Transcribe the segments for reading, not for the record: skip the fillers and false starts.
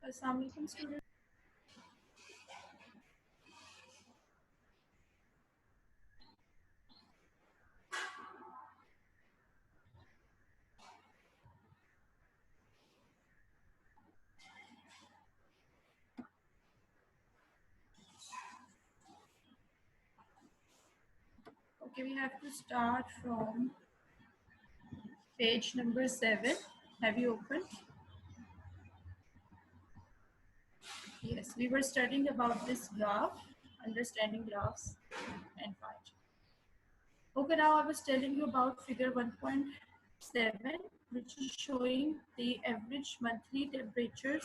Assalamu alaikum, students. Okay, we have to start from page number 7. Have you opened? Yes, we were studying about this graph, understanding graphs and pie chart. Okay, now I was telling you about figure 1.7, which is showing the average monthly temperature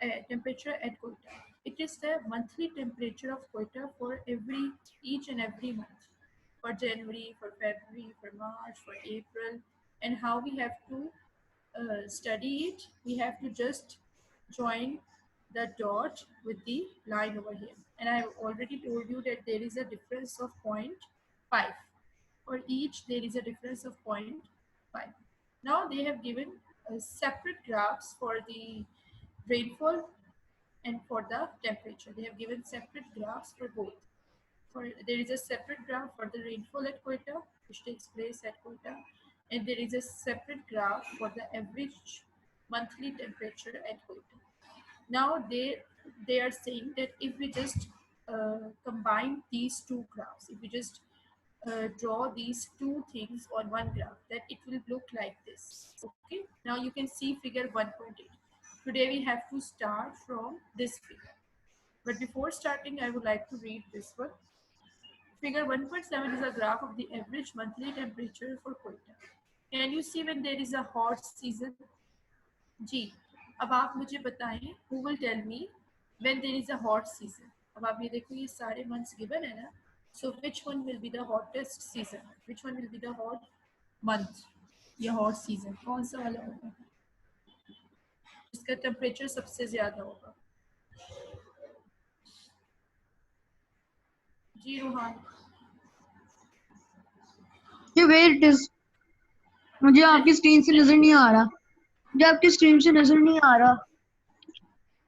at Quetta. It is the monthly temperature of Quetta for each and every month, for January, for February, for March, for April, and how we have to study it. We have to just join the dot with the line over here. And I have already told you that there is a difference of 0.5. For each, there is a difference of 0.5. Now they have given separate graphs for the rainfall and for the temperature. They have given separate graphs for both. There is a separate graph for the rainfall at Quetta, which takes place at Quetta, and there is a separate graph for the average monthly temperature at Quetta. Now they are saying that if we just combine these two graphs, if we just draw these two things on one graph, that it will look like this. Okay, now you can see figure 1.8. Today we have to start from this figure, but before starting I would like to read this one. Figure 1.7 is a graph of the average monthly temperature for Quetta. Can you see when there is a hot season? जी, अब आप मुझे बताएं, who will tell me when there is a hot season? अब आप ये देखो, ये सारे months given है ना, so which one will be the hottest season? Which one will be the hot month या hot season? कौन सा वाला होगा जिसका टेम्परेचर सबसे ज्यादा होगा? जी रूहान, ये वेट इज मुझे आपकी स्क्रीन से नजर नहीं आ रहा। मुझे आपकी स्क्रीन से नजर नहीं आ रहा।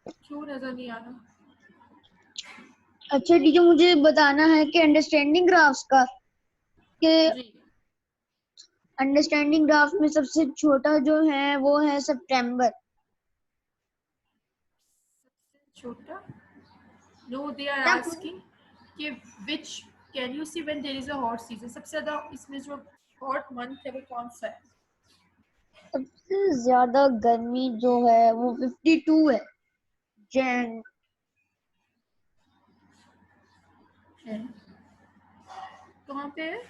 क्यों नजर नहीं आ रहा? अच्छा ठीक है, मुझे बताना है कि अंडरस्टैंडिंग ग्राफ्स का कि जी, अंडरस्टैंडिंग ग्राफ में सबसे छोटा जो है वो है सितंबर। सबसे छोटा? No, they are asking कि which can you see when there is a hot season? सबसे ज्यादा इसमें जो hot month है वो कौन सा है? सबसे ज्यादा गर्मी जो है वो 52 है। जैन कहाँ पे है?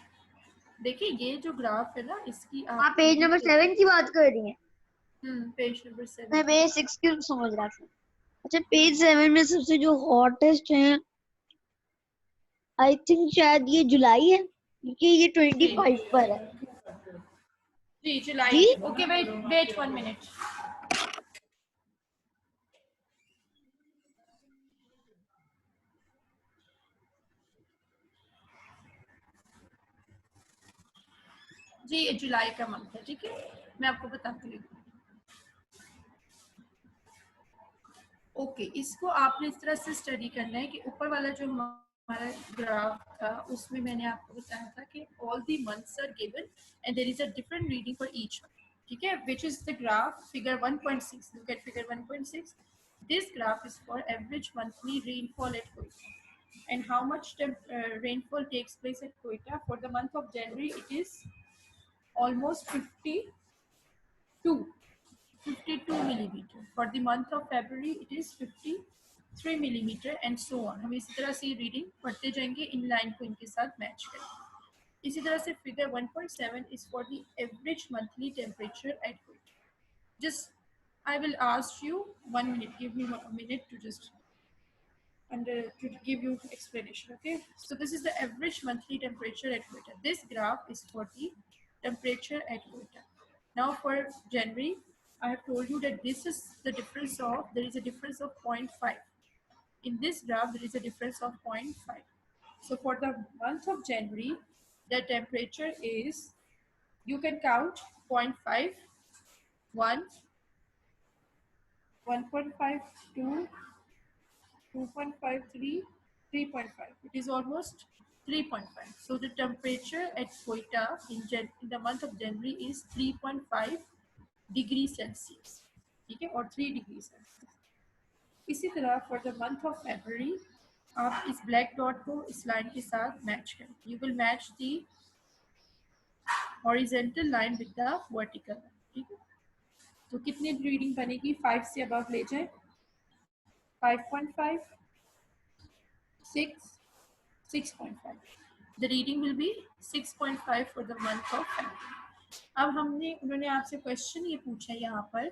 देखिए ये जो ग्राफ है ना, इसकी आप पेज नंबर 7 की बात कर रही हैं? Page number 7। मैं पेज 6 की समझ रहा था। अच्छा, पेज 7 में सबसे जो हॉटेस्ट है आई थिंक शायद ये जुलाई है, क्योंकि ये 25 पर है। जी जुलाई। जी ओके, वेट 1 मिनट। जी ये जुलाई का मंथ है, ठीक है, मैं आपको बताती हूँ। ओके, इसको आपने इस तरह से स्टडी करना है कि ऊपर वाला जो हमारा ग्राफ था उसमें मैंने आपको बताया था कि all the months are given and there is a different reading for each one, ठीक है, which is the graph figure 1.6. Look at figure 1.6. This graph is for average monthly rainfall at Quetta and how much rainfall takes place at Quetta. For the month of January it is almost 52 millimeter. For the month of February it is 53 millimeter and so on. हम इसी तरह से reading पढ़ते जाएंगे, in line को इनके साथ match करेंगे। इसी तरह से figure 1.7 is for the average monthly temperature at Quetta. Just I will ask you 1 minute. Give me a minute to just to give you explanation. Okay, so this is the average monthly temperature at Quetta. This graph is for the temperature at Quetta. Now for January, I have told you that this is the difference of, there is a difference of 0.5. In this graph, there is a difference of 0.5. So for the month of January, the temperature is, you can count 0.5, 1, 1.5 to 2.53, 3.5. It is almost 3.5. So the temperature at Quetta in the month of January is 3.5 degree Celsius, ठीक है, और 3 degree Celsius. इसी तरह for the month of February आप इस black dot को इस line के साथ मैच करें। You will match the horizontal line with the vertical line, ठीक है। तो कितनी रीडिंग बनेगी? 5 से अबव ले जाए, 5.5, 6, 6.5. The reading will be 6.5 for the month of February. अब उन्होंने आपसे क्वेश्चन ये पूछा यहाँ पर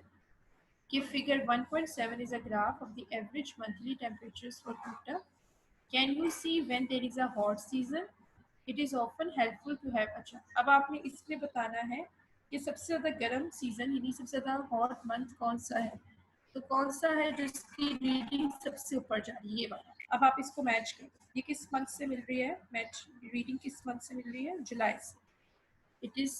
कि figure 1.7 is a graph of the average monthly temperatures for Quetta. Can you see when there is a hot season? It is often helpful to have. अच्छा, अब आपने इसमें बताना है कि सबसे ज़्यादा गर्म सीजन यानी सबसे ज़्यादा हॉट मंथ कौन सा है। तो कौन सा है जिसकी रीडिंग सबसे ऊपर जा रही है, ये वाला। अब आप इसको मैच करें, ये किस मंथ से मिल रही है? मैच रीडिंग किस मंथ से मिल रही है? जुलाई से। इट इज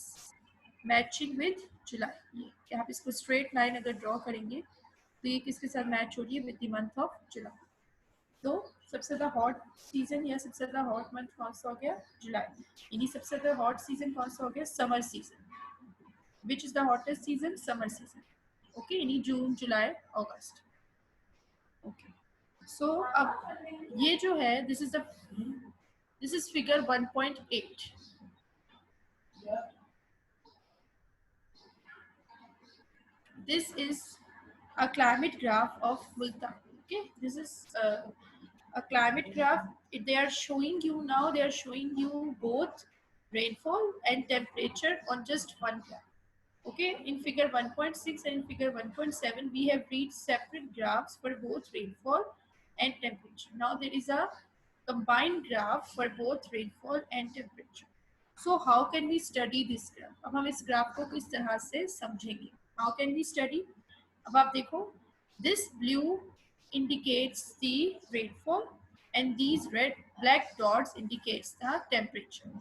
मैचिंग विद जुलाई। ये आप इसको स्ट्रेट लाइन अगर ड्रॉ करेंगे तो ये किसके साथ मैच हो रही है? With the month of July. तो सबसे ज़्यादा हॉट सीजन या सबसे ज़्यादा हॉट मंथ कौन सा हो गया? जुलाई। यानी सबसे ज़्यादा हॉट सीजन कौन सा हो गया? Summer season. Which is the hottest season? Summer season. Okay, यानी जून, जुलाई, अगस्त। ओके, सो अब ये जो है this is figure 1.8। This is a climate graph of Multan. Okay, this is a climate graph. They are showing you now. They are showing you both rainfall and temperature on just one graph. Okay, in figure 1.6 and in figure 1.7, we have read separate graphs for both rainfall and temperature. Now there is a combined graph for both rainfall and temperature. So how can we study this graph? अब हम इस graph को किस तरह से समझेंगे? How can we study? अब आप देखो, this blue indicates the rainfall and these black dots indicates the temperature.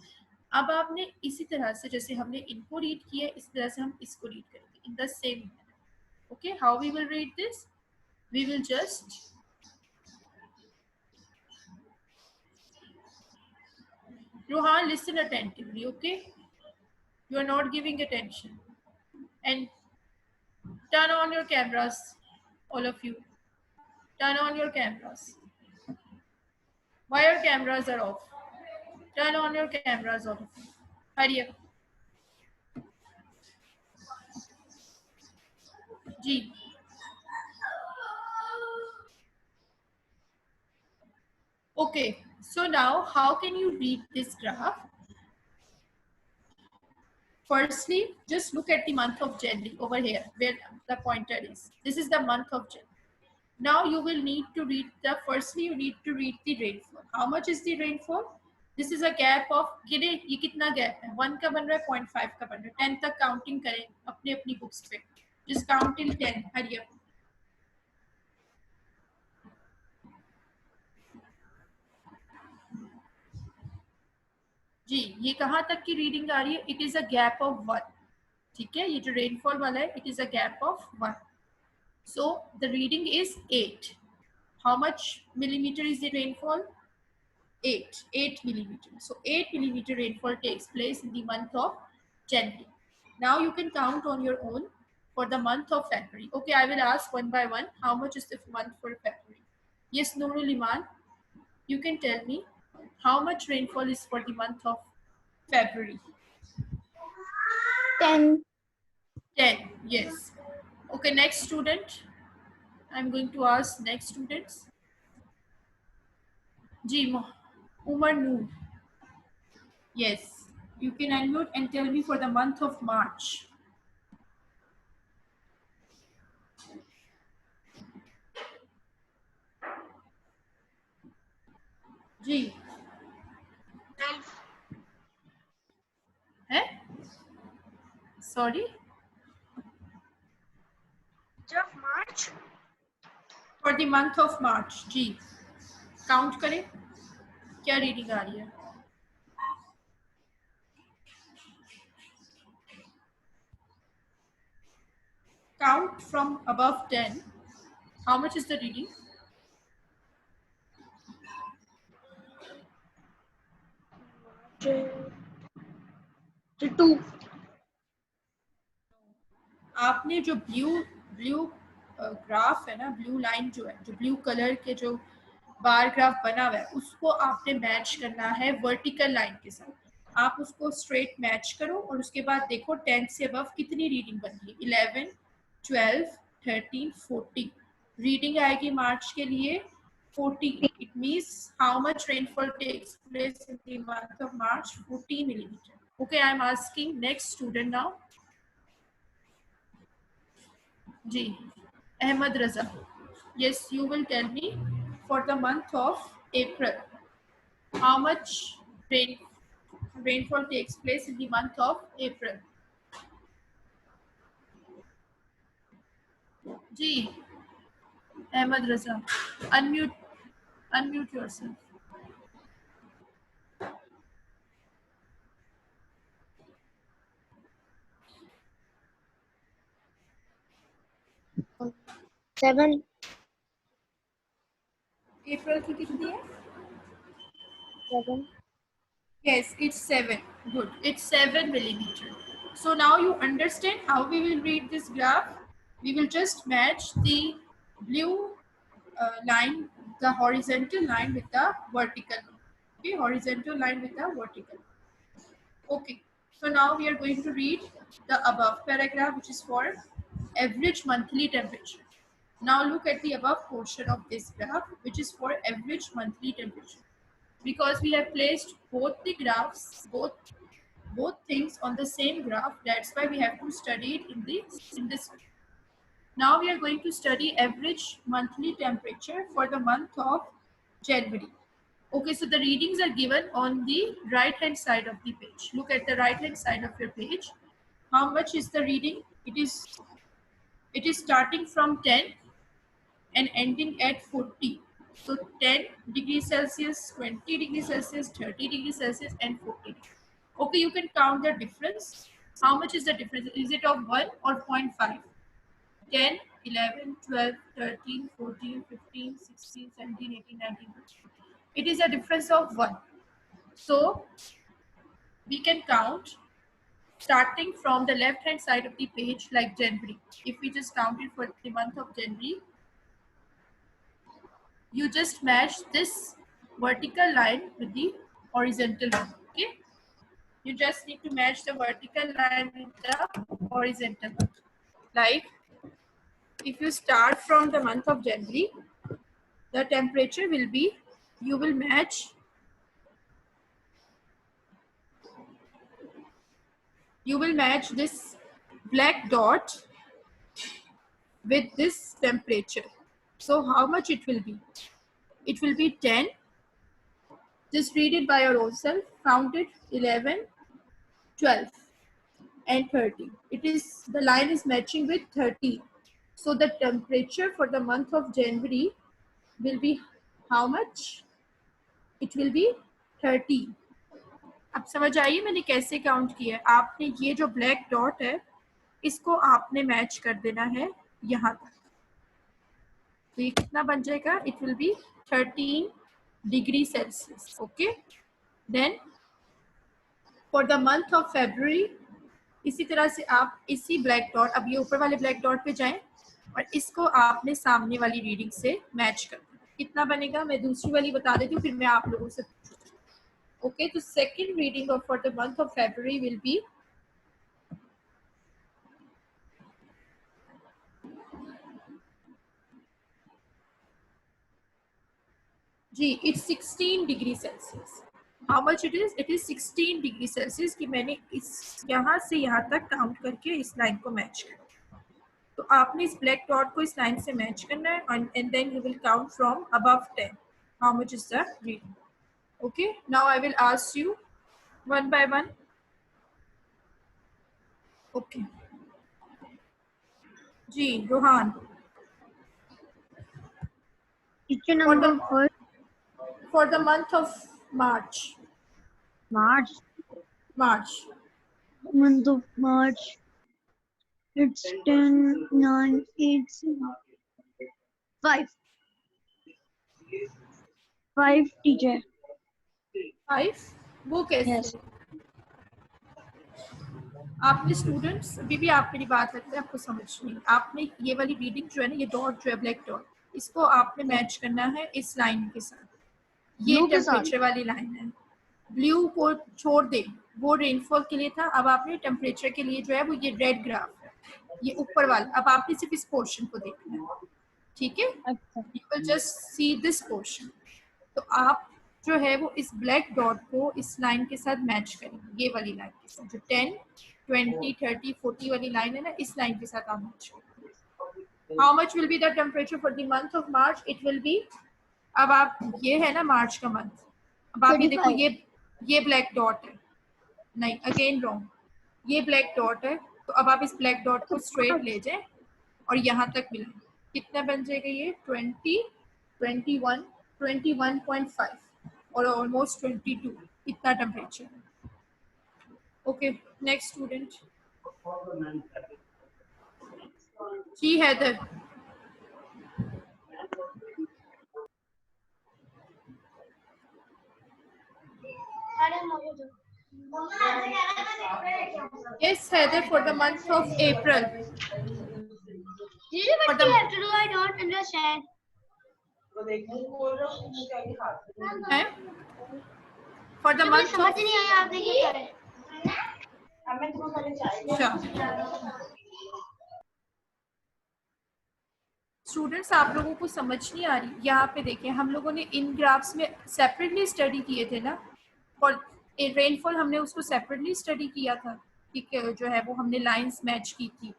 अब आपने इसी तरह से जैसे हमने इनको रीड किया इस तरह से हम इसको रीड करेंगे in the same manner. Okay, how we will read this? We will just Rohan, listen attentively, okay? You are not giving attention. And turn on your cameras, all of you. Turn on your cameras. Why your cameras are off? Turn on your cameras, all of you. Hurry up. G. Okay, so now how can you read this graph? Firstly, just look at the month of January over here where the pointer is. This is the month of January. Now you will need to read firstly you need to read the rainfall. How much is the rainfall? This is a gap of ये कितना gap है? 1 का बन रहा है, 0.5 का बन रहा है। 10 तक काउंटिंग करें अपनी अपनी बुक्स पे। Just count till 10. Hurry up. जी, ये कहाँ तक की रीडिंग आ रही है? It is a gap of 1। ठीक है, ये जो रेनफॉल वाला है it is a gap of 1। So the reading is 8. How much millimeter is the rainfall? 8 millimeter. So 8 millimeter rainfall takes place in the month of January. Now you can count on your own for the month of February. Okay, I will ask one by one. How much is the month for February? Yes, Nurul Iman, you can tell me how much rainfall is for the month of February? 10. 10, yes. Okay, next student. I'm going to ask next students. Ji, Umar Noor. Yes, you can unmute and tell me for the month of March. जी 12. है? Sorry? Of March. For the month of March, जी count करें क्या reading आ रही है? Count from above 10 How much is the reading? Two आपने जो blue blue graph है ना, ब्लू लाइन जो है, जो ब्लू कलर के जो बार ग्राफ बना हुआ है, उसको आपने मैच करना है वर्टिकल लाइन के साथ। आप उसको स्ट्रेट मैच करो और उसके बाद देखो 10 से अबव कितनी रीडिंग बन रही है। 11, 12, 13, 14 रीडिंग आएगी मार्च के लिए 14। It means how much rainfall takes place in the month of March? 14 millimetre. Okay, I am asking next student now. जी, Ahmed Raza. Yes, you will tell me for the month of April, how much rainfall takes place in the month of April. जी, Ahmed Raza, unmute yourself. Seven April की कितनी है? Seven Yes, it's 7. Good. It's 7 millimeter. So now you understand how we will read this graph. We will just match the blue line, the horizontal line with the vertical. Okay, horizontal line with the vertical. Okay. So now we are going to read the above paragraph, which is for average monthly temperature. Now look at the above portion of this graph, which is for average monthly temperature. Because we have placed both the graphs, both things on the same graph, that's why we have to study it in this. Now we are going to study average monthly temperature for the month of January. Okay, so the readings are given on the right hand side of the page. Look at the right hand side of your page. How much is the reading? It is starting from 10 and ending at 40. So 10 degrees Celsius, 20 degrees Celsius, 30 degrees Celsius, and 40. Okay, you can count the difference. How much is the difference? Is it of 1 or 0.5? 10, 11, 12, 13, 14, 15, 16, 17, 18, 19. It is a difference of 1. So we can count starting from the left hand side of the page, like January. If we just count it for the month of January, you just match this vertical line with the horizontal one. Okay, you just need to match the vertical line with the horizontal one. Like if you start from the month of January, the temperature will be, you will match this black dot with this temperature. So how much it will be? It will be 10. Just read it by your own self. Count it. 11, 12, and 30. It is, the line is matching with 30. So the temperature for the month of January will be how much? It will be 30. अब समझ आइए मैंने कैसे count किया है। आपने ये जो ब्लैक डॉट है इसको आपने मैच कर देना है यहाँ तक। तो ये कितना बन जाएगा? It will be 13 degree Celsius. Okay, then for the month of February इसी तरह से आप इसी ब्लैक डॉट, अब ये ऊपर वाले ब्लैक डॉट पे जाएं और इसको आपने सामने वाली रीडिंग से मैच कर देना। कितना बनेगा मैं दूसरी वाली बता देती हूँ, फिर मैं आप लोगों से ओके। तो second reading of for the month of February will be जी, it's 16 degree Celsius. How much it is? It is 16 degree Celsius कि मैंने इस यहाँ से यहाँ तक काउंट करके इस लाइन को मैच किया। तो आपने इस ब्लैक डॉट को इस लाइन से मैच करना है and then you will count from above 10 how much is the reading. Okay, now I will ask you one by one. Okay जी, Rohan. Teacher number first for the month of March. March. Month of March. It's 10, 9, 8, 7. 5 5 teacher 5 वो कैसे? Yes आपने students अभी भी आप मेरी बात लगता है आपको समझ नहीं, आपने ये वाली रीडिंग जो है ना, ये डॉट जो है ब्लैक डॉट, इसको आपने मैच करना है इस लाइन के साथ। ये ब्लू के साथ टेम्परेचर वाली लाइन है। ब्लू को छोड़ दे, वो रेनफॉल के लिए था। अब आपने टेम्परेचर के लिए जो है वो ये रेड ग्राफ है, ये ऊपर वाला। अब आपने सिर्फ इस पोर्शन को देखना है, ठीक है? अच्छा you will just see this portion. तो आप जो है वो इस ब्लैक डॉट को इस लाइन के साथ मैच करेंगे, ये वाली लाइन के साथ, जो 10 20 30 40 वाली लाइन है ना, इस लाइन के साथ आप मैच करेंगे। How much will be the temperature for the month of March? It will B, अब आप, ये है ना मार्च का मंथ, अब आप ये देखो, 25 ये ब्लैक डॉट है, नहीं अगेन रॉन्ग, ये ब्लैक डॉट है। तो अब आप इस ब्लैक डॉट को स्ट्रेट ले जाएं और यहाँ तक मिलाएं, कितना बन जाएगा ये? 20 21 21.5 और ऑलमोस्ट 22, इतना टेम्परेचर है। Okay, next student. जी Haider. Yes, Heather, for the month of April. For the I don't understand. for the month of नहीं आया आपने क्या कहा स्टूडेंट्स, आप लोगों को समझ नहीं आ रही? यहाँ पे देखिए, हम लोगों ने इन ग्राफ्स में सेपरेटली स्टडी किए थे ना, और रेनफॉल हमने उसको सेपरेटली स्टडी किया था कि जो है वो हमने लाइंस मैच की थी।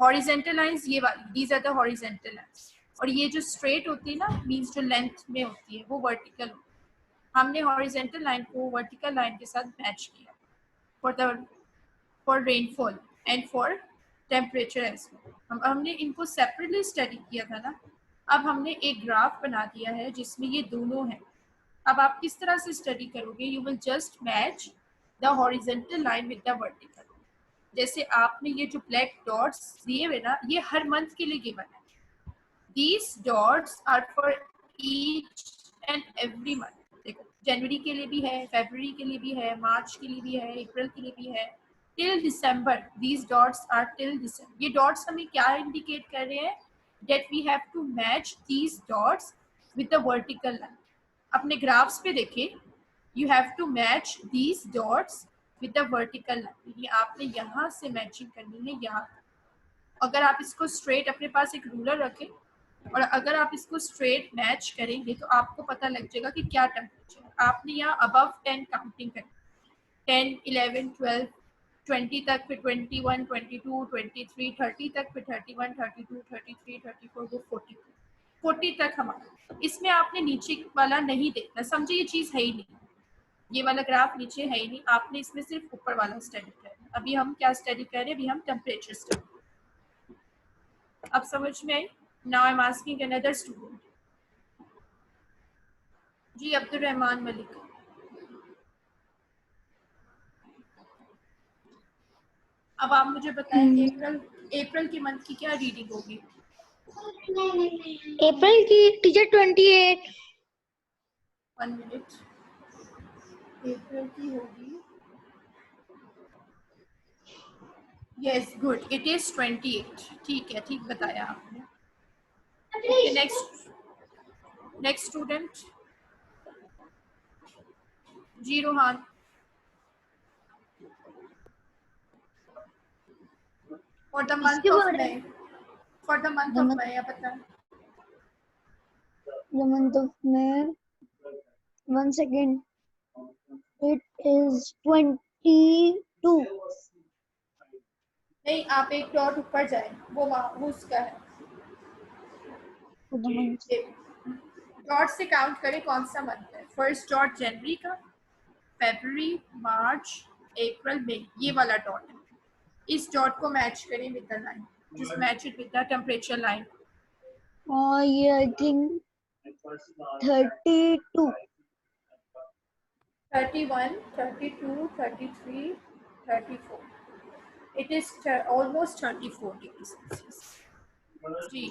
हॉरिजेंटल लाइंस ये वाली, these are the horizontal lines, और ये जो स्ट्रेट होती है ना, मींस जो लेंथ में होती है, वो वर्टिकल होती है। हमने हॉरिजेंटल लाइन को वर्टिकल लाइन के साथ मैच किया for rainfall and for temperature as well. हमने इनको सेपरेटली स्टडी किया था ना, अब हमने एक ग्राफ बना दिया है जिसमें ये दोनों हैं। अब आप किस तरह से स्टडी करोगे? You will just match the horizontal line with the vertical. जैसे आपने ये जो ब्लैक डॉट्स दिए हुए ना, ये हर मंथ के लिए गिवन है। These dots are for each and every month. देखो, जनवरी के लिए भी है, फरवरी के लिए भी है, मार्च के लिए भी है, अप्रैल के लिए भी है, till December. These dots are till December. ये dots हमें क्या इंडिकेट कर रहे हैं? That we have to match these dots with the vertical line. अपने ग्राफ्स पे देखिए, you have to match these dots with the vertical line. ये आपने यहाँ से मैचिंग करनी है यहाँ। अगर आप इसको स्ट्रेट, अपने पास एक रूलर रखें और अगर आप इसको स्ट्रेट मैच करेंगे तो आपको पता लग जाएगा कि क्या टेम्परेचर है। आपने यहाँ अबव 10 काउंटिंग करनी, 10 11 12 20 तक, फिर 21 22 23 30 तक, फिर 31 32 33 34 वो 40 तक हमारा। इसमें आपने नीचे वाला नहीं देखना, समझे? ये चीज़ है ही नहीं, ये वाला ग्राफ नीचे है ही नहीं, आपने इसमें सिर्फ ऊपर वाला स्टडी करना है। अभी हम क्या स्टडी कर रहे हैं? अभी हम टेम्परेचर स्टडी। अब समझ में आई? Now I am asking another student. जी अब्दुल रहमान मलिक। अब आप मुझे बताएं, अप्रैल के मंथ की क्या रीडिंग होगी? अप्रैल की टीचर 28 1 मिनट। अप्रैल की होगी, यस गुड, इट इज 28। ठीक है, ठीक बताया आपने। Okay, next student. जी Rohan. For the month of May, for the month of May आप बताएं। the month of May 1 second it is 22 नहीं, आप एक डॉट ऊपर जाए, वो उसका है। for the month डॉट से काउंट करें कौन सा मंथ है। फर्स्ट डॉट जनवरी का, फरवरी, मार्च, अप्रैल, मई, ये वाला डॉट है। इस डॉट को मैच करें with the line, just match it with the temperature line. ये I think 32 31 32 33 34, it is almost 34 degrees Celsius। जी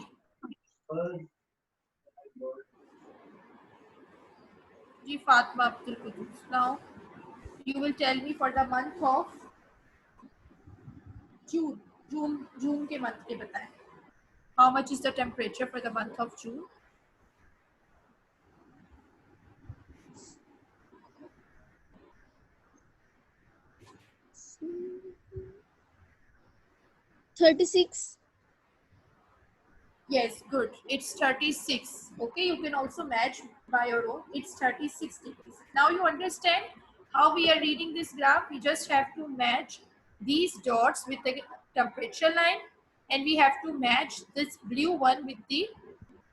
Ji Fatma Abdul Qudus. Now you will tell me for the month of June. June के month के बताएं. How much is the temperature for the month of June? $36. Yes, good. It's 36. Okay, you can also match by your own. It's 36 degrees. Now you understand how we are reading this graph. We just have to match these dots with the temperature line, and we have to match this blue one with the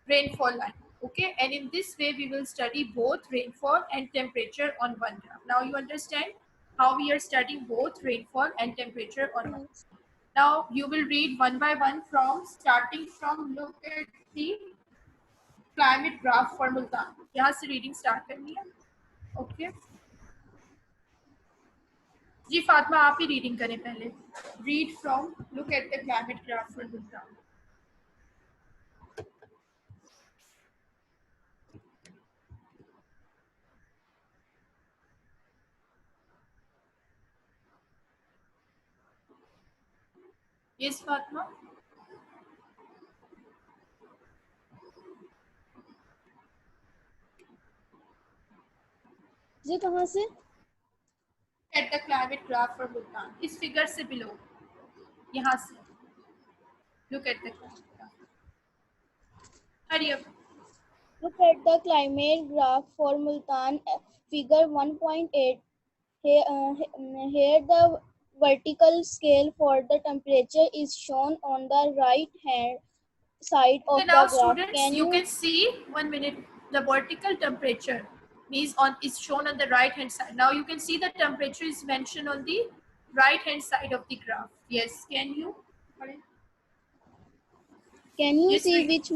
rainfall line. Okay, and in this way we will study both rainfall and temperature on one graph. Now you understand how we are studying both rainfall and temperature on one. Yes. Now you will read one by one from starting from look at the climate graph for Multan. यहाँ से reading start करनी है. Okay. जी फातिमा आप ही reading करें पहले. Read from look at the climate graph for Multan. Yes Fatima. ये कहाँ से? At the climate graph for Multan. इस figure से below. यहाँ से. Look at the climate graph. Hurry up. Look at the climate graph for Multan, figure 1.8. Here the vertical scale for the temperature is shown on the right hand side of Okay, the now graph. students, you can see 1 minute the vertical temperature is shown on the right hand side. Now you can see the temperature is mentioned on the right hand side of the graph. Yes, can you? Can you Yes, see read.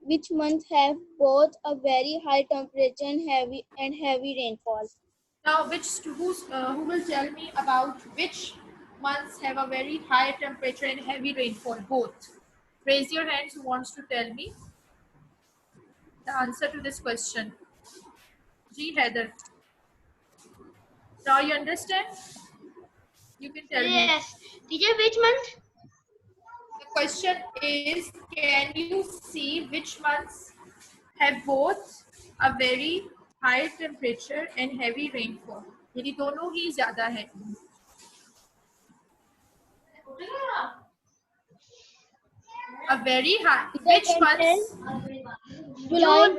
which month have both a very high temperature and heavy rainfall? Now who will tell me about which months have a very high temperature and heavy rainfall? Both. Raise your hands who wants to tell me the answer to this question. G Heather. Now you understand? You can tell me. Yes. Teacher, which month? The question is, can you see which months have both a very high temperature and heavy rainfall? यानी दोनों ही ज़्यादा है. A very high. Which months? July.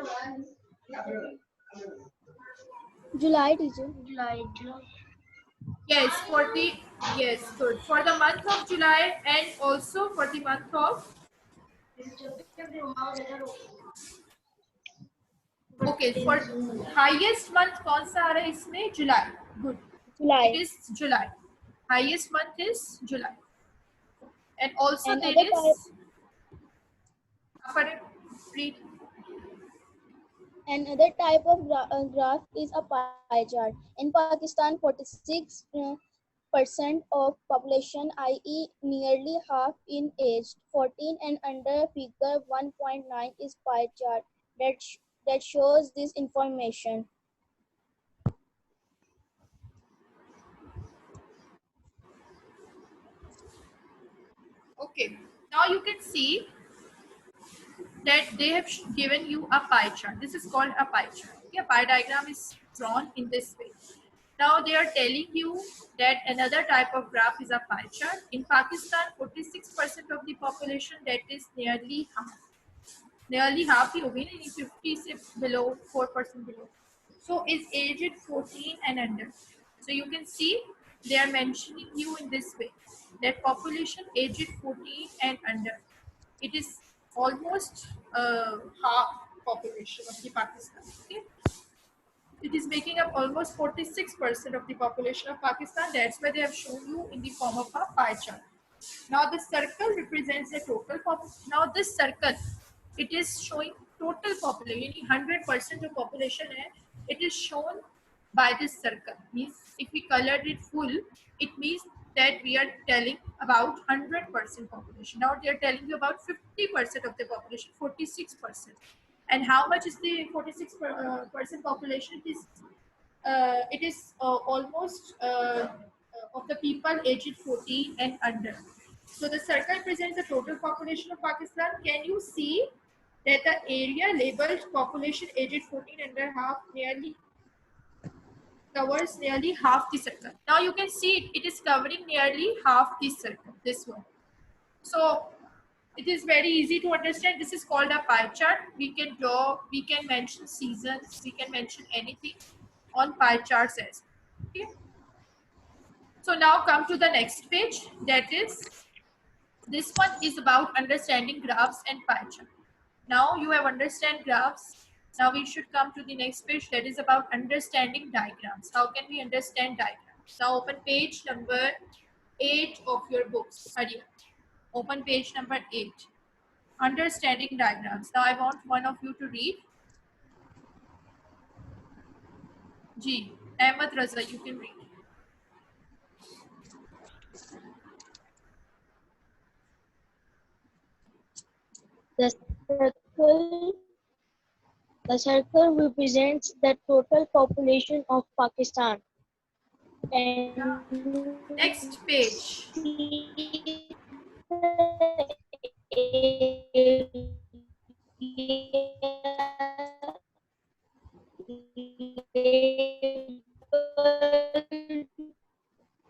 July, teacher. July. Yes, good. For the month of July and also for the month of. Okay, for highest month कौन सा आ रहा है इसमें? July. Good. July. It is July. Highest month is July. And also And there other is. Read. Another type of graph is a pie chart. In Pakistan, 46% of population, i.e. nearly half in age 14 and under, figure 1.9 is pie chart that shows this information. Okay, now you can see that they have given you a pie chart. This is called a pie chart. Okay, a pie diagram is drawn in this way. Now they are telling you that another type of graph is a pie chart. In Pakistan, 46% of the population, that is nearly half. Nearly half ही होगी ना, 50 से below, 4% below. So is aged 14 and under. So you can see they are mentioning you in this way that population aged 14 and under. It is almost half population of the Pakistan. Okay? It is making up almost 46% of the population of Pakistan. That's why they have shown you in the form of a pie chart. Now the circle represents the total population. Now this circle, it is showing total population. 100% of population hai, it is shown by this circle. Means if we colored it full, it means that we are telling about 100% population. Now they are telling you about 50% of the population, 46%. And how much is the 46% population? It is almost of the people aged 14 and under. So the circle presents the total population of Pakistan. Can you see that the area labeled population aged 14 and under half nearly covers nearly half the circle. Now you can see it is covering nearly half the circle, this one. So it is very easy to understand. This is called a pie chart. We can draw, we can mention seasons, we can mention anything on pie charts as well. Okay. So now come to the next page. That is, this one is about understanding graphs and pie chart. Now you have understand graphs. Now we should come to the next page, that is about understanding diagrams. How can we understand diagrams? Now open page number 8 of your books. Hurry up. Open page number 8. Understanding diagrams. Now I want one of you to read. G. Ahmed Raza, you can read. The circle, the circle represents the total population of Pakistan. And Next page.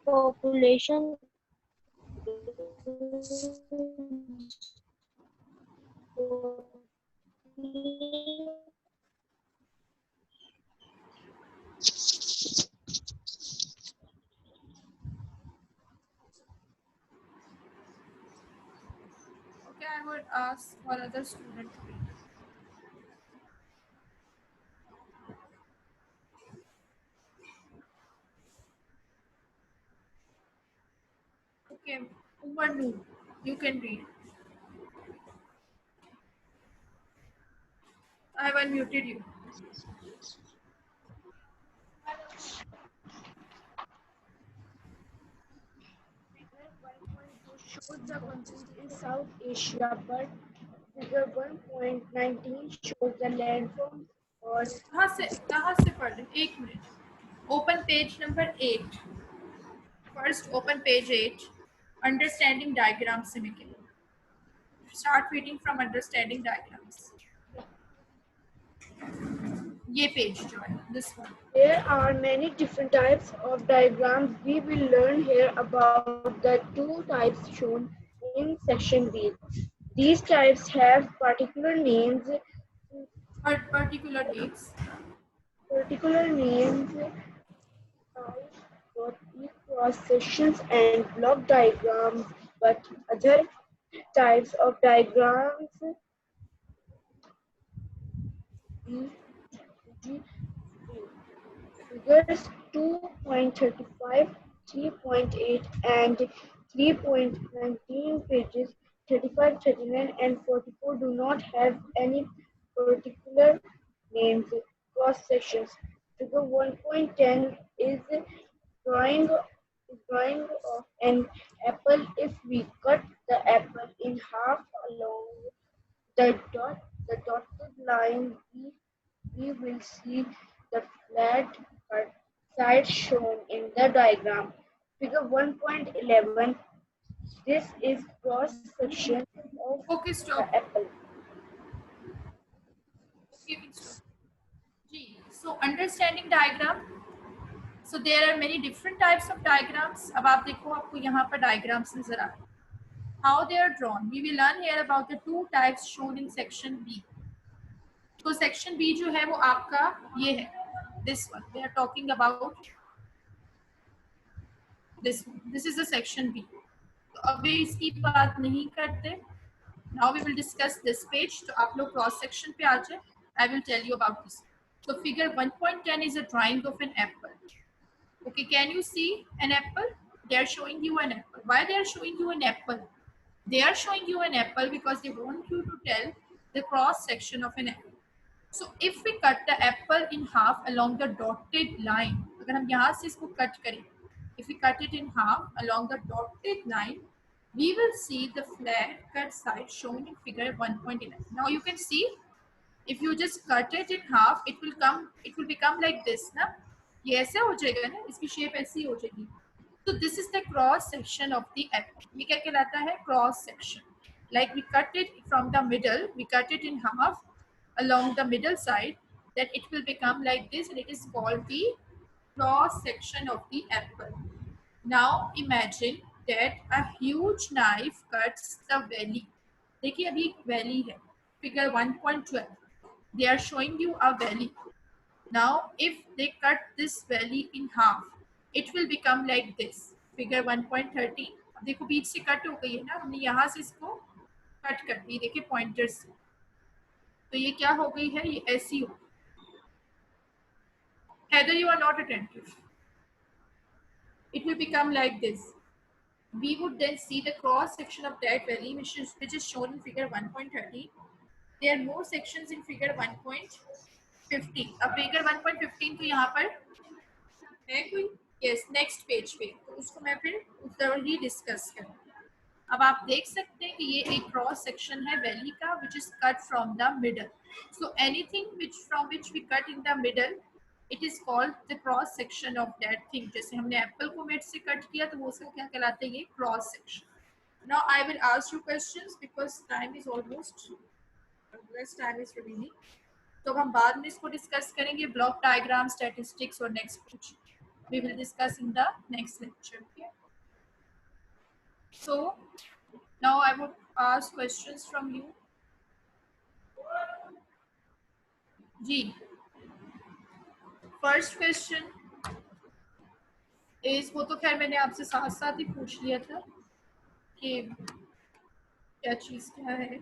Population Okay, I would ask one other student to read. Okay, Umar Noor, you can read. I have unmuted you. Shows the countries in South Asia, but figure 1.19 shows the landforms or कहाँ से पढ़ रहे? एक minute. Open page number 8. First, open page 8. Understanding diagrams से निकले. Start reading from understanding diagrams. ये page जो है, this one. there are many different types of diagrams. We will learn here about the two types shown in section B. These types have particular names, Particular names. cross sections and block diagrams, but other types of diagrams figures 2.35, 3.8 and 3.19 pages 35, 39 and 44 do not have any particular names. Cross sections. Figure 1.10 is drawing of an apple. If we cut the apple in half along the dotted line, we will see the flat cut side shown in the diagram. Figure 1.11. This is cross section of Okay, the stop. apple. Okay, we stop. G. So understanding diagram. So there are many different types of diagrams. अब आप देखो आपको यहाँ पर diagrams नजर आ रहे हैं. How they are drawn. We will learn here about the two types shown in section B. तो section B जो है वो आपका ये है. This one. We are talking about this one. This is the section B. तो अभी इसकी बात नहीं करते. Now we will discuss this page. तो आप लोग cross section पे आ जाए. I will tell you about this. So figure 1.10 is a drawing of an apple. Okay, can you see an apple? They are showing you an apple. Why they are showing you an apple? They are showing you an apple because they want you to tell the cross section of an apple. So if we cut the apple in half along the dotted line, अगर हम यहाँ से इसको cut करें, if we cut it in half along the dotted line, we will see the flat cut side shown in figure 1.11. Now you can see if you just cut it in half, it will become like this ना, ये ऐसे हो जाएगा ना, इसकी shape ऐसी हो जाएगी. So this is the cross section of the apple. ये क्या कहलाता है? Cross section. Like we cut it from the middle, we cut it in half along the middle side, then it will become like this, and it is called the cross section of the apple. Now imagine that a huge knife cuts the valley. देखिए अभी एक valley है, figure 1.12. They are showing you a valley. Now if they cut this valley in half, it will become like this, figure 1.13. अब देखो बीच से cut हो गई है ना, हमने यहाँ से इसको कट कर दी, देखिए पॉइंटर से, तो ये क्या हो गई है, ये ऐसी हो. Heather, you are not attentive. It will become like this. We would then see the cross section of that valley, which is shown in figure 1.13. There are more sections in figure 1.15. अब figure 1.15 तो यहाँ पर है कोई? Yes, next page पे, तो उसको मैं फिर thoroughly discuss करूँगी. अब आप देख सकते हैं कि ये एक क्रॉस सेक्शन है वैली का, which is cut from the middle. So anything from which we cut in the middle, it is called the cross section of that thing. जैसे हमने एप्पल को मिड से कट किया तो वो उसका क्या कहलाता है? ये cross section. Now I will ask you questions because time is almost less time is remaining. तो हम बाद में इसको डिस्कस करेंगे, ब्लॉक डायग्राम, स्टैटिस्टिक्स और नेक्स्ट कुछ we will discuss in the next lecture. Okay. So now I would ask questions from you. जी, first question is, वो तो खैर मैंने आपसे साथ साथ ही पूछ लिया था कि क्या चीज़ क्या है,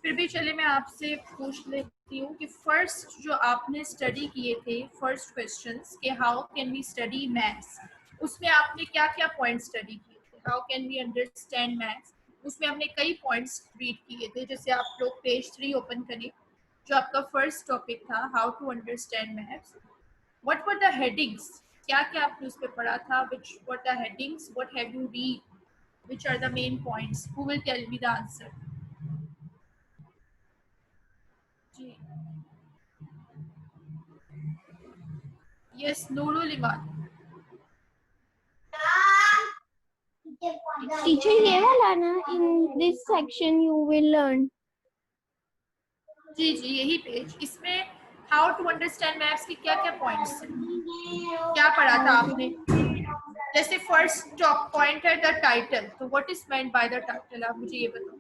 फिर भी चले मैं आपसे पूछ लेती हूँ कि फर्स्ट जो आपने स्टडी किए थे फर्स्ट क्वेश्चंस के how can we study maths, उसमें आपने क्या क्या पॉइंट स्टडी किए थे? How can we understand maths, उसमें हमने कई पॉइंट्स रीड किए थे. जैसे आप लोग पेज 3 ओपन करें, जो आपका फर्स्ट टॉपिक था, how to understand maths. What were the headings, क्या क्या आपने उस पर पढ़ा था? Which were the headings, what have you read, which are the main points? Who will tell me the answer? जी, यस, नूरुल इमान. Teacher, ये वाला ना, in this section you will learn. जी जी, यही पेज, इसमें हाउ टू अंडरस्टैंड मैथ्स की क्या क्या points हैं, क्या पढ़ा था आपने? जैसे फर्स्ट टॉप पॉइंट है द टाइटल, तो what is meant by the title, आप मुझे ये बताओ.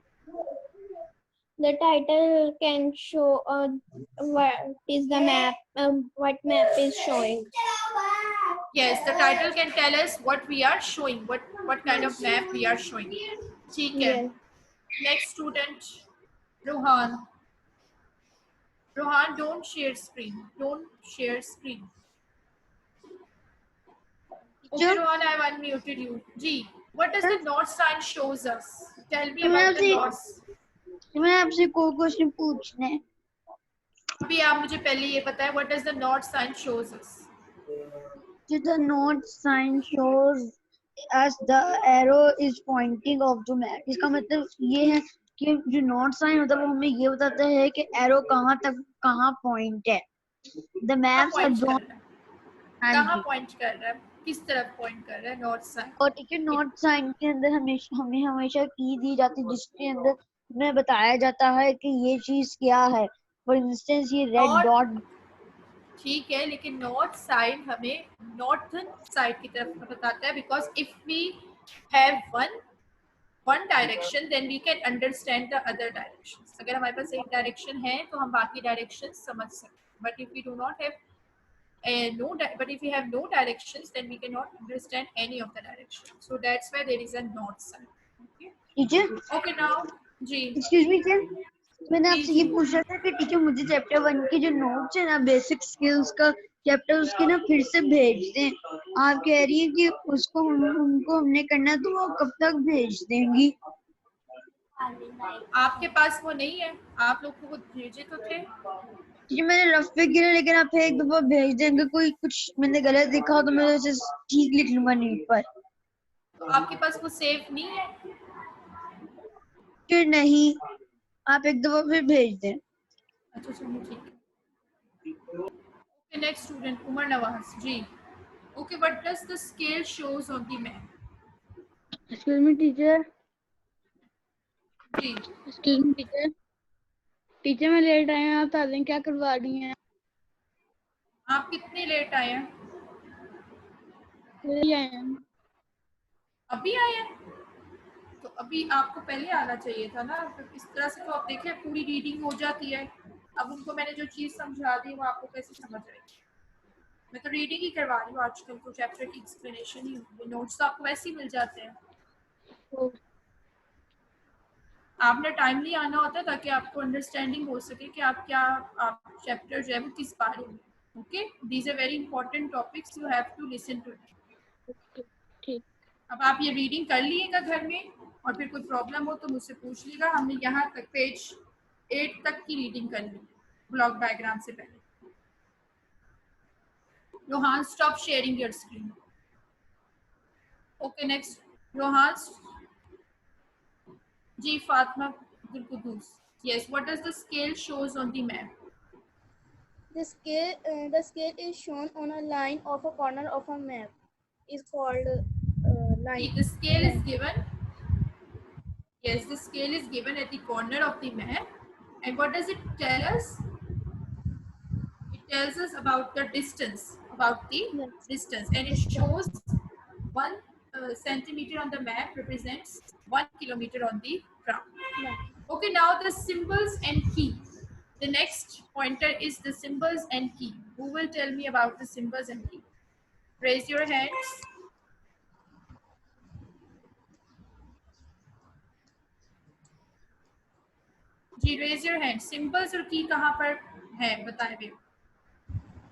The title can show what is the map, what map is showing. Yes, the title can tell us what we are showing, what kind of map we are showing. ठीक है. Next student, Rohan. Rohan, don't share screen. Don't share screen. Okay, Rohan, I have unmuted you. Ji, what does the north sign shows us? Tell me about the north. मैं आपसे कोई question पूछना है. अभी आप मुझे पहले ये बताएं, what does the north sign shows us? The north sign shows us the arrow is pointing of the map. इसका मतलब ये है कि जो नॉर्थ साइन होता है वो हमें ये बताता है कि एरो कहाँ तक कहाँ पॉइंट है. The maps are drawn. कहाँ पॉइंट कर रहा है, किस तरफ पॉइंट कर रहा है नॉर्थ साइन? और ठीक है, नॉर्थ साइन के अंदर हमें हमेशा की दी जाती है जिसके अंदर हमें बताया जाता है कि ये चीज क्या है. फॉर इंस्टेंस ये रेड डॉट. ठीक है, लेकिन नॉर्थ साइड हमें नॉर्थन साइड की तरफ बताता है, because if we have one direction then we can understand the other directions. अगर हमारे पास एक डायरेक्शन है तो हम बाकी डायरेक्शन समझ सकते हैं, but if we do not have but if we have no directions then we cannot understand any of the directions, so that's why there is a north side. Okay, teacher. okay, now जी, excuse me sir, मैंने आपसे ये पूछा था कि teacher मुझे chapter 1 के जो नोट्स है ना बेसिक स्किल्स का चैप्टर, उसके ना फिर से भेज दें. आप कह रही है कि उसको उनको हमने करना है, तो वो कब तक भेज देंगी? आपके पास वो नहीं है, आप लोग को वो भेजे तो थे. जी मैंने रफ पे गिरा, लेकिन आप एक दफा भेज देंगे. कोई कुछ मैंने गलत लिखा हो तो मैं उसे ठीक लिख लूंगा नीट पर. तो आपके पास वो सेव नहीं है? फिर नहीं, आप एक दफा फिर भेज दें. अच्छा चलिए ठीक है। Okay next student Umar Nawaz ji. Okay what does the scale shows on the map? Excuse me teacher. जी एक्सक्यूज मी टीचर। टीचर मैं लेट आए हैं, आप बता दें क्या करवा रही हैं? आप कितने लेट आए हैं? ले आए हैं। अभी आए हैं? तो अभी आपको पहले आना चाहिए था ना। फिर इस तरह से तो आप देखें पूरी रीडिंग हो जाती है। अब उनको मैंने जो चीज़ समझा दी वो आपको कैसे समझ आएगी? मैं तो रीडिंग ही करवा रही हूँ आजकल, तो चैप्टर की एक्सप्लेनेशन ही होगी, नोट्स तो आपको वैसे ही मिल जाते हैं। तो आपने टाइमली आना होता है ताकि आपको अंडरस्टैंडिंग हो सके कि आप क्या, आप चैप्टर जो है वो किस बारे में। Okay these are very important topics, you have to listen to them. ठीक। अब आप ये रीडिंग कर लिएगा घर में, और फिर कोई प्रॉब्लम हो तो मुझसे पूछ लीजिएगा। हमने यहाँ तक पेज 8 तक की रीडिंग कर ली ब्लॉक डायग्राम से पहले। Rohan stop sharing your screen. Okay next Rohan ji. Fatima Abdul Quddus, yes, what does the scale shows on the map? The scale is shown on a line of a corner of a map. Is called line. The scale is line. given. Yes, the scale is given at the corner of the map. And what does it tell us? It tells us about the distance, Yes. and it shows 1 centimeter on the map represents 1 kilometer on the ground. Line. Okay, now the symbols and key. The next pointer is the symbols and key. Who will tell me about the symbols and key? Raise your hands. जी raise your hand. Symbols और key कहाँ पर है बताएं भी।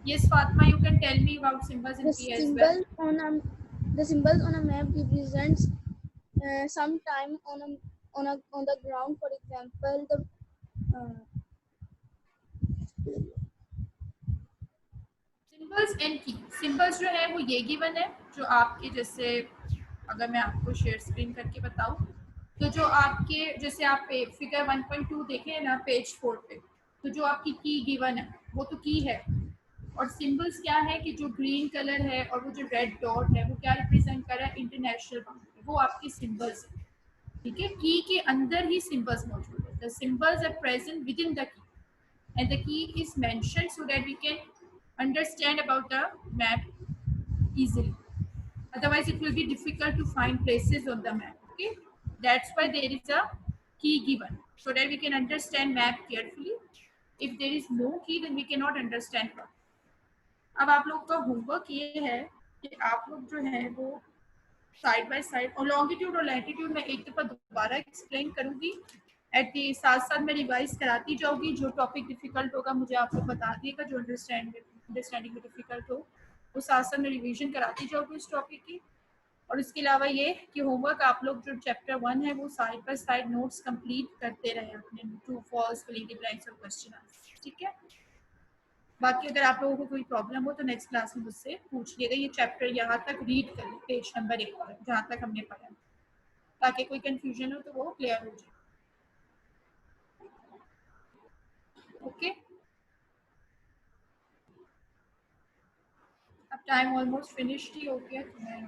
Yes, Fatma, you can tell me about symbols The and key as well. symbols on a map represents some time on the ground. For example, the symbols and की। Symbols जो है वो ये गिवन है, जो आपके जैसे अगर मैं आपको शेयर स्क्रीन करके बताऊं तो जो आपके जैसे आप फिगर 1.2 देखें ना पेज 4 पे, तो जो आपकी की गिवन है वो तो की है। और सिंबल्स क्या है कि जो ग्रीन कलर है और वो जो रेड डॉट है वो क्या रिप्रेजेंट कर रहा है, इंटरनेशनल बाउंड्री, वो आपकी सिंबल्स है। ठीक है, की के अंदर ही सिंबल्स मौजूद है। The symbols are present within the key and the key is mentioned so that we can understand about the map easily. Otherwise it will be difficult to find places on the map. Okay, that's why there is a key given so that we can understand map carefully. If there is no key then we cannot understand properly. अब आप लोग का homework ये है कि आप लोग जो है वो साइड बाय साइड, और लॉन्गिट्यूड और लैटिट्यूड मैं एक दफ़ा दोबारा एक्सप्लेन करूंगी। एट दी साथ साथ मैं रिवाइज कराती जाऊंगी। जो टॉपिक डिफिकल्ट होगा मुझे आप लोग बता दिएगा, जो अंडरस्टैंडिंग में डिफिकल्ट हो वो साथ साथ मैं रिवीजन कराती जाऊंगी उस टॉपिक की। और इसके अलावा ये कि होमवर्क आप लोग जो चैप्टर 1 है वो side by side notes complete करते रहे अपने, true false, filling the blanks और क्वेश्चन आंसर। ठीक है, बाकी अगर आप लोगों को कोई प्रॉब्लम हो तो नेक्स्ट क्लास में मुझसे पूछ लिएगा। ये चैप्टर यहाँ तक रीड करें पेज नंबर 1 पर जहाँ तक हमने पढ़ा, ताकि कोई कंफ्यूजन हो तो वो क्लियर हो जाए। ओके, अब टाइम ऑलमोस्ट फिनिश्ड ही हो गया तो मैं